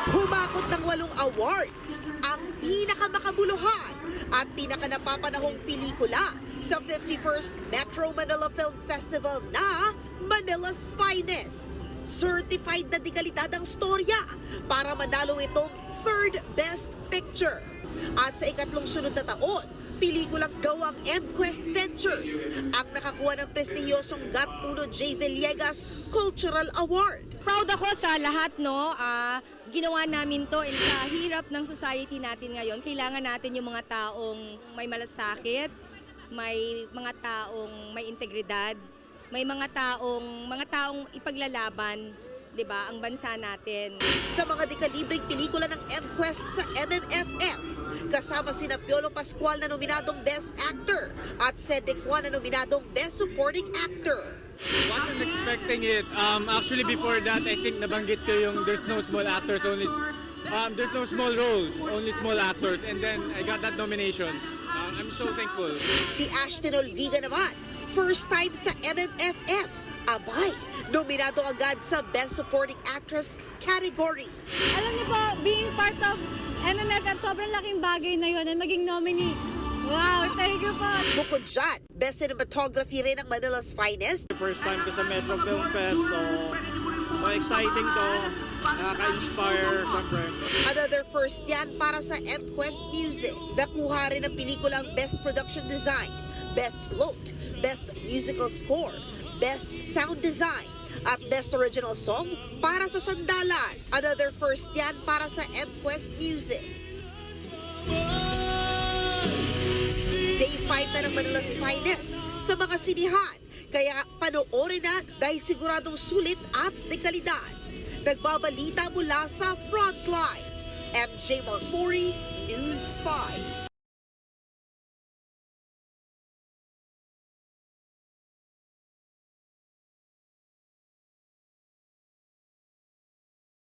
Humakot ng 8 awards, ang pinakamakabuluhan at pinakanapapanahong pelikula sa 51st Metro Manila Film Festival na Manila's Finest. Certified na dekalidad ang storya para manalo itong third best picture. At sa ikatlong sunod na taon, pelikulang gawang M-Quest Ventures ang nakakuha ng prestihiyosong Gat.1 J. Villegas Cultural Award. Proud ako sa lahat, no? Ginawa namin to and sa hirap ng society natin ngayon, kailangan natin yung mga taong may malasakit, may mga taong may integridad, may mga taong ipaglalaban, 'di ba, ang bansa natin. Sa mga dekalibreng pelikula ng M-Quest sa MMFF, kasama sina Piolo Pascual na nominadong Best Actor at Cedric Juan na nominadong Best Supporting Actor. Wasn't expecting it. Actually, before that, I think nabanggit ko yung there's no small actors, there's no small role, only small actors. And then I got that nomination. I'm so thankful. Si Ashton Olviga naman, first time sa MMFF. Abay, nominado agad sa Best Supporting Actress category. Alam niyo po, being part of MMFF, sobrang laking bagay na yun and maging nominee. Wow, thank you po. Bukod dyan, Best Cinematography rin ang Manila's Finest. First time ko sa Metro Film Fest, so exciting to. Nakaka-inspire, syempre. Another first yan para sa M-Quest Music. Nakuha rin ang pelikulang Best Production Design, Best Float, Best Musical Score, Best Sound Design, at Best Original Song para sa Sandalan. Another first yan para sa M-Quest Music. Day 5 na ng Manila's Finest sa mga sinihan. Kaya panoorin na dahil siguradong sulit at dekalidad. Nagbabalita mula sa Frontline. MJ Marfori, News 5.